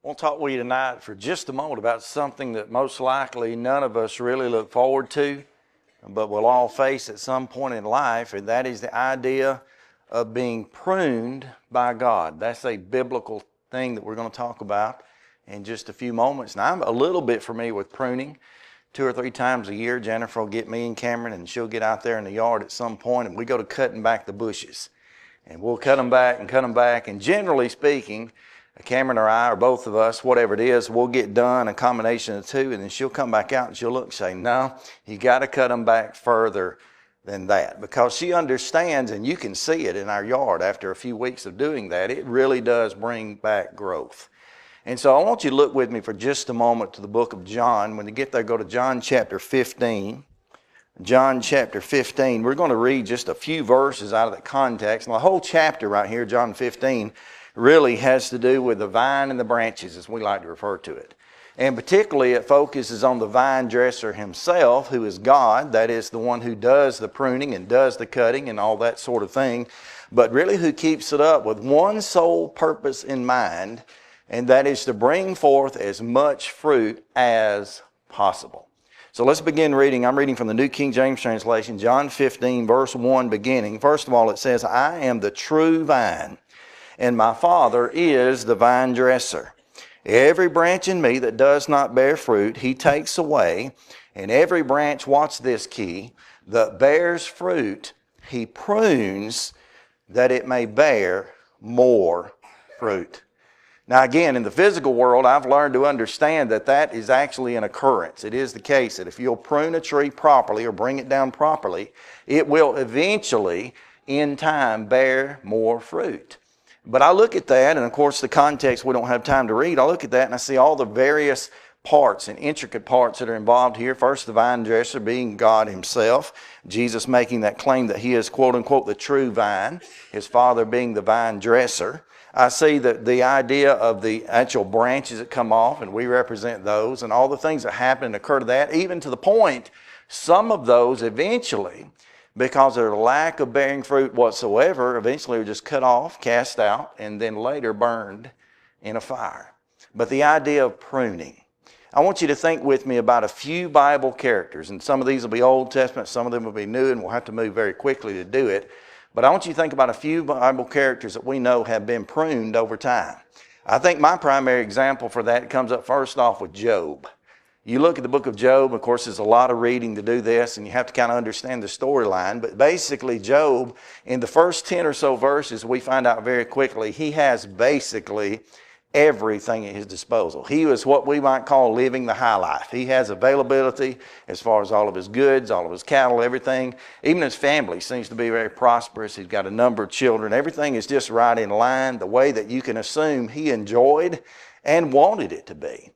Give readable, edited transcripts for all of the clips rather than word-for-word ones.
I want to talk with you tonight for just a moment about something that most likely none of us really look forward to, but we'll all face at some point in life, and that is the idea of being pruned by God. That's a biblical thing that we're going to talk about in just a few moments. Now, I'm a little bit familiar with pruning. 2 or 3 times a year, Jennifer will get me and Cameron, and she'll get out there in the yard at some point, and we go to cutting back the bushes. And we'll cut them back, and generally speaking, Cameron or I, or both of us, whatever it is, we'll get done a combination of 2, and then she'll come back out and she'll look and say, no, you got to cut them back further than that. Because she understands, and you can see it in our yard after a few weeks of doing that, it really does bring back growth. And so I want you to look with me for just a moment to the book of John. When you get there, go to John chapter 15. John chapter 15. We're going to read just a few verses out of the context. And the whole chapter right here, John 15, really has to do with the vine and the branches, as we like to refer to it. And particularly it focuses on the Vinedresser himself, who is God. That is the one who does the pruning and does the cutting and all that sort of thing. But really who keeps it up with one sole purpose in mind, and that is to bring forth as much fruit as possible. So let's begin reading. I'm reading from the New King James Translation, John 15, verse 1 beginning. First of all, it says, I am the true vine, and my Father is the vine dresser. Every branch in me that does not bear fruit, he takes away. And every branch, watch this key, that bears fruit, he prunes, that it may bear more fruit. Now again, in the physical world, I've learned to understand that that is actually an occurrence. It is the case that if you'll prune a tree properly or bring it down properly, it will eventually, in time, bear more fruit. But I look at that, and of course the context we don't have time to read, I look at that and I see all the various parts and intricate parts that are involved here. First, the vine dresser being God himself. Jesus making that claim that he is, quote unquote, the true vine. His Father being the vine dresser. I see that the idea of the actual branches that come off, and we represent those, and all the things that happen and occur to that, even to the point, some of those eventually, because of their lack of bearing fruit whatsoever, eventually are just cut off, cast out, and then later burned in a fire. But the idea of pruning. I want you to think with me about a few Bible characters, and some of these will be Old Testament, some of them will be new, and we'll have to move very quickly to do it. But I want you to think about a few Bible characters that we know have been pruned over time. I think my primary example for that comes up first off with Job. You look at the book of Job, of course, there's a lot of reading to do this, and you have to kind of understand the storyline. But basically, Job, in the first 10 or so verses, we find out very quickly, he has basically everything at his disposal. He was what we might call living the high life. He has availability as far as all of his goods, all of his cattle, everything. Even his family seems to be very prosperous. He's got a number of children. Everything is just right in line, the way that you can assume he enjoyed and wanted it to be.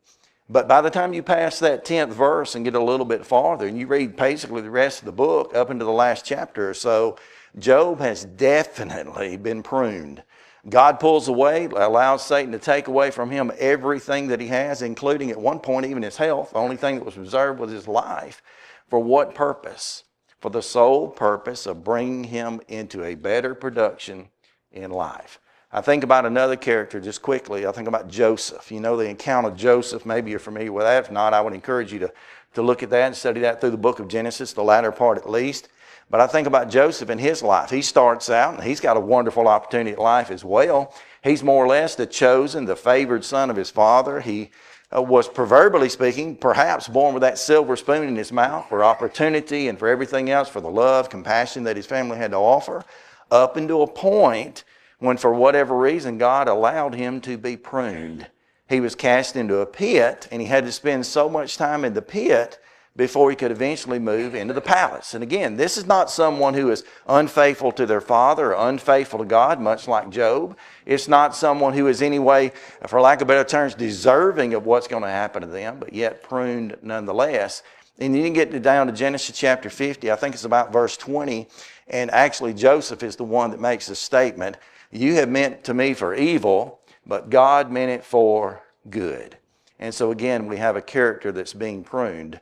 But by the time you pass that 10th verse and get a little bit farther, and you read basically the rest of the book up into the last chapter or so, Job has definitely been pruned. God pulls away, allows Satan to take away from him everything that he has, including at one point even his health. The only thing that was reserved was his life. For what purpose? For the sole purpose of bringing him into a better production in life. I think about another character just quickly. I think about Joseph. You know the account of Joseph. Maybe you're familiar with that. If not, I would encourage you to look at that and study that through the book of Genesis, the latter part at least. But I think about Joseph in his life. He starts out, and he's got a wonderful opportunity at life as well. He's more or less the chosen, the favored son of his father. He was, proverbially speaking, perhaps born with that silver spoon in his mouth for opportunity and for everything else, for the love, compassion that his family had to offer, up into a point when, for whatever reason, God allowed him to be pruned. He was cast into a pit, and he had to spend so much time in the pit before he could eventually move into the palace. And again, this is not someone who is unfaithful to their father or unfaithful to God, much like Job. It's not someone who is anyway, for lack of better terms, deserving of what's going to happen to them, but yet pruned nonetheless. And you can get down to Genesis chapter 50, I think it's about verse 20, and actually Joseph is the one that makes the statement, you have meant to me for evil, but God meant it for good. And so again, we have a character that's being pruned.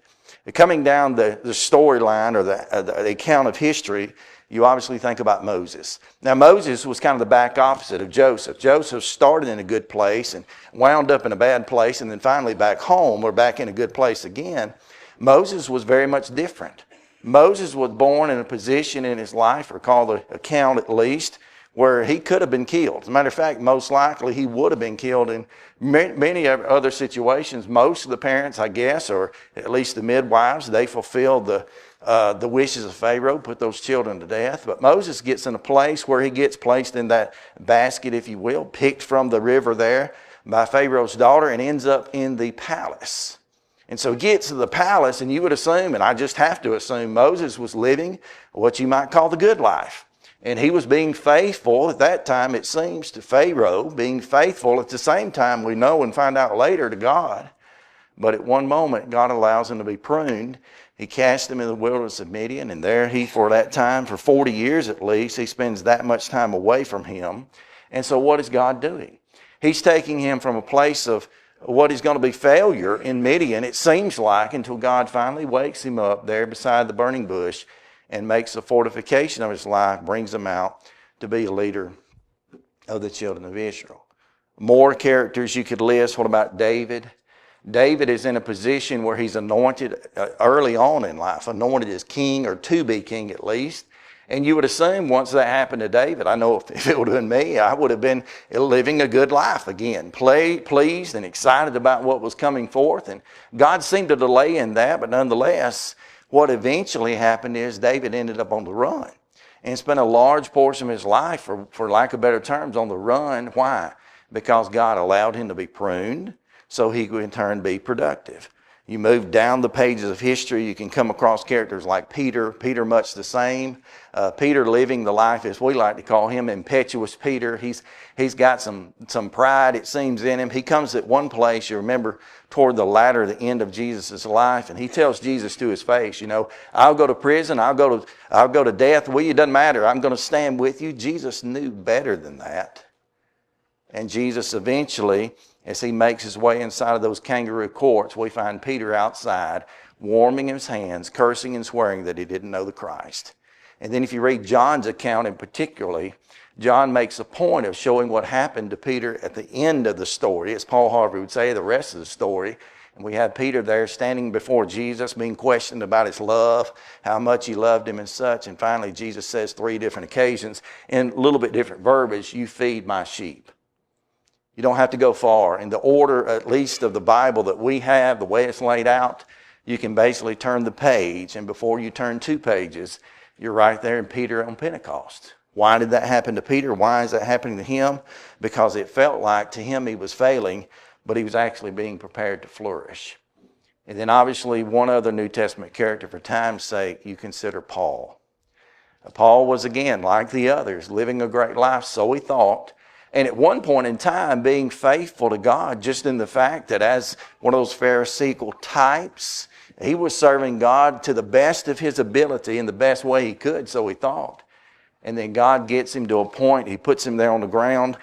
Coming down the storyline or the account of history, you obviously think about Moses. Now, Moses was kind of the back opposite of Joseph. Joseph started in a good place and wound up in a bad place, and then finally back home or back in a good place again. Moses was very much different. Moses was born in a position in his life, recall the account at least, where he could have been killed. As a matter of fact, most likely he would have been killed in many other situations. Most of the parents, I guess, or at least the midwives, they fulfilled the wishes of Pharaoh, put those children to death. But Moses gets in a place where he gets placed in that basket, if you will, picked from the river there by Pharaoh's daughter, and ends up in the palace. And so he gets to the palace, and you would assume, and I just have to assume, Moses was living what you might call the good life. And he was being faithful at that time, it seems, to Pharaoh, being faithful at the same time, we know and find out later, to God. But at one moment, God allows him to be pruned. He cast him in the wilderness of Midian, and there he, for that time, for 40 years at least, he spends that much time away from him. And so what is God doing? He's taking him from a place of what is going to be failure in Midian, it seems like, until God finally wakes him up there beside the burning bush and makes a fortification of his life, brings him out to be a leader of the children of Israel. More characters you could list. What about David? David is in a position where he's anointed early on in life, anointed as king, or to be king at least. And you would assume once that happened to David, I know if it would have been me, I would have been living a good life again, pleased and excited about what was coming forth. And God seemed to delay in that, but nonetheless, what eventually happened is David ended up on the run and spent a large portion of his life, for lack of better terms, on the run. Why? Because God allowed him to be pruned so he could in turn be productive. You move down the pages of history, you can come across characters like Peter. Peter much the same. Peter living the life, as we like to call him, impetuous Peter. He's got some pride, it seems, in him. He comes at one place, you remember, toward the the end of Jesus' life, and he tells Jesus to his face, I'll go to prison, I'll go to death. Well, it doesn't matter. I'm going to stand with you. Jesus knew better than that. And Jesus eventually, as he makes his way inside of those kangaroo courts, we find Peter outside, warming his hands, cursing and swearing that he didn't know the Christ. And then if you read John's account in particularly, John makes a point of showing what happened to Peter at the end of the story. As Paul Harvey would say, the rest of the story. And we have Peter there standing before Jesus, being questioned about his love, how much he loved him and such. And finally, Jesus says 3 different occasions, in a little bit different verbiage, you feed my sheep. You don't have to go far. In the order, at least, of the Bible that we have, the way it's laid out, you can basically turn the page, and before you turn 2 pages, you're right there in Peter on Pentecost. Why did that happen to Peter? Why is that happening to him? Because it felt like to him he was failing, but he was actually being prepared to flourish. And then obviously one other New Testament character, for time's sake, you consider Paul. Paul was, again, like the others, living a great life, so he thought. And at one point in time, being faithful to God, just in the fact that as one of those Pharisaical types, he was serving God to the best of his ability in the best way he could, so he thought. And then God gets him to a point, he puts him there on the ground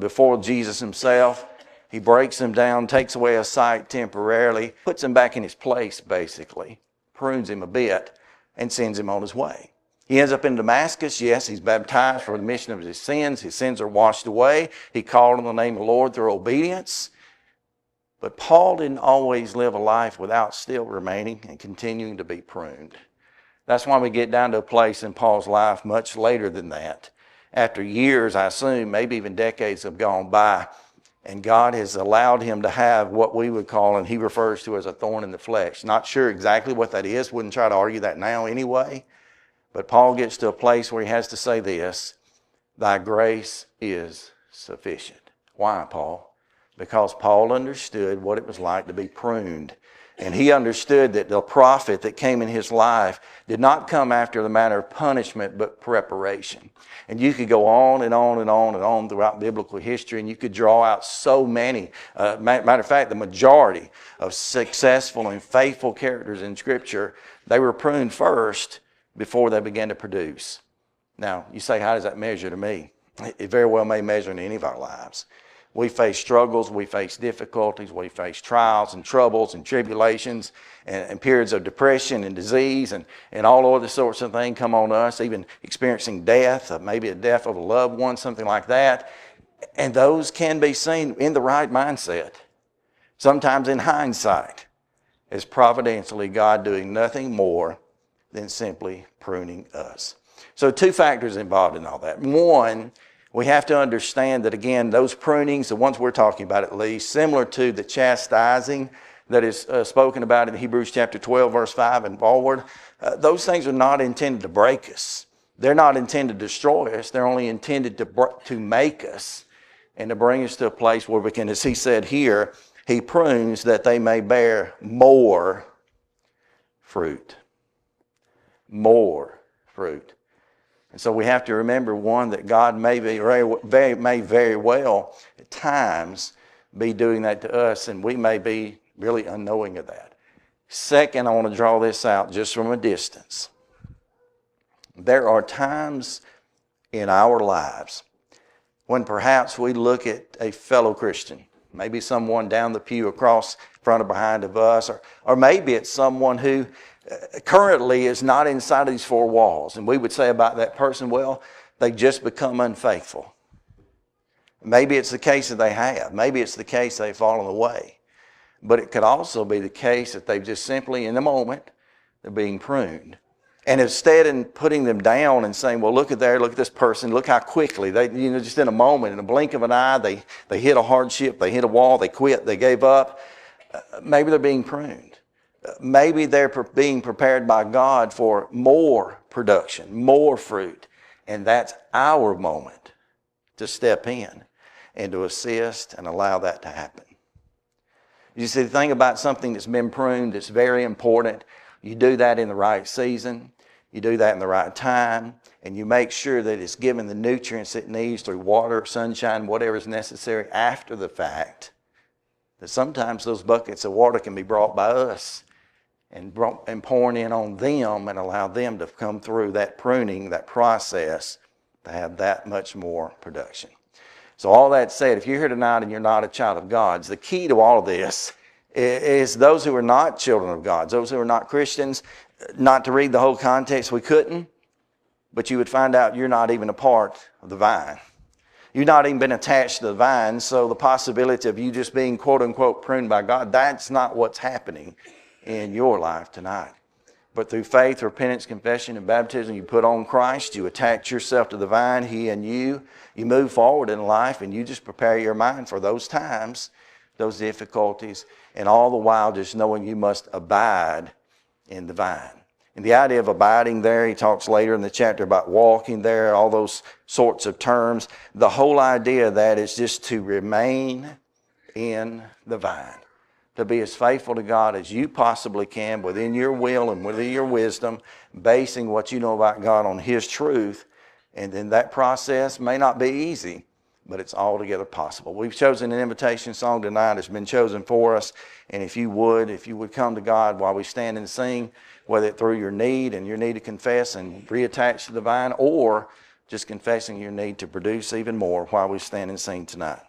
before Jesus himself. He breaks him down, takes away his sight temporarily, puts him back in his place, basically, prunes him a bit, and sends him on his way. He ends up in Damascus. Yes, he's baptized for the remission of his sins. His sins are washed away. He called on the name of the Lord through obedience. But Paul didn't always live a life without still remaining and continuing to be pruned. That's why we get down to a place in Paul's life much later than that. After years, I assume, maybe even decades have gone by, and God has allowed him to have what we would call, and he refers to as a thorn in the flesh. Not sure exactly what that is. Wouldn't try to argue that now anyway. But Paul gets to a place where he has to say this, thy grace is sufficient. Why, Paul? Because Paul understood what it was like to be pruned. And he understood that the profit that came in his life did not come after the matter of punishment, but preparation. And you could go on and on and on and on throughout biblical history, and you could draw out so many. Matter of fact, the majority of successful and faithful characters in Scripture, they were pruned first before they began to produce. Now, you say, how does that measure to me? It very well may measure in any of our lives. We face struggles, we face difficulties, we face trials and troubles and tribulations and periods of depression and disease and all other sorts of things come on us, even experiencing death, maybe a death of a loved one, something like that. And those can be seen in the right mindset, sometimes in hindsight, as providentially God doing nothing more than simply pruning us. So 2 factors involved in all that. One, we have to understand that, again, those prunings, the ones we're talking about at least, similar to the chastising that is spoken about in Hebrews chapter 12, verse 5 and forward, those things are not intended to break us. They're not intended to destroy us. They're only intended to make us and to bring us to a place where we can, as he said here, he prunes that they may bear more fruit. More fruit. And so we have to remember, one, that God may very well at times be doing that to us, and we may be really unknowing of that. Second, I want to draw this out just from a distance. There are times in our lives when perhaps we look at a fellow Christian, maybe someone down the pew across front or behind of us, or maybe it's someone who currently is not inside of these 4 walls. And we would say about that person, well, they just become unfaithful. Maybe it's the case that they have. Maybe it's the case they've fallen away. But it could also be the case that they've just simply, in the moment, they're being pruned. And instead of putting them down and saying, well, look at this person, look how quickly, they, just in a moment, in a blink of an eye, they hit a hardship, they hit a wall, they quit, they gave up. Maybe they're being pruned. Maybe they're being prepared by God for more production, more fruit. And that's our moment to step in and to assist and allow that to happen. You see, the thing about something that's been pruned that's very important, you do that in the right season, you do that in the right time, and you make sure that it's given the nutrients it needs through water, sunshine, whatever is necessary after the fact. That sometimes those buckets of water can be brought by us and pouring in on them and allow them to come through that pruning, that process, to have that much more production. So all that said, if you're here tonight and you're not a child of God's, the key to all of this is those who are not children of God, those who are not Christians, not to read the whole context, we couldn't, but you would find out you're not even a part of the vine. You've not even been attached to the vine, so the possibility of you just being quote-unquote pruned by God, that's not what's happening in your life tonight. But through faith, repentance, confession, and baptism, you put on Christ, you attach yourself to the vine, He and you move forward in life, and you just prepare your mind for those times, those difficulties, and all the while just knowing you must abide in the vine. And the idea of abiding there, he talks later in the chapter about walking there, all those sorts of terms. The whole idea of that is just to remain in the vine. To be as faithful to God as you possibly can within your will and within your wisdom, basing what you know about God on His truth. And then that process may not be easy, but it's altogether possible. We've chosen an invitation song tonight. It's been chosen for us. And if you would come to God while we stand and sing, whether it through your need and your need to confess and reattach to the vine, or just confessing your need to produce even more while we stand and sing tonight.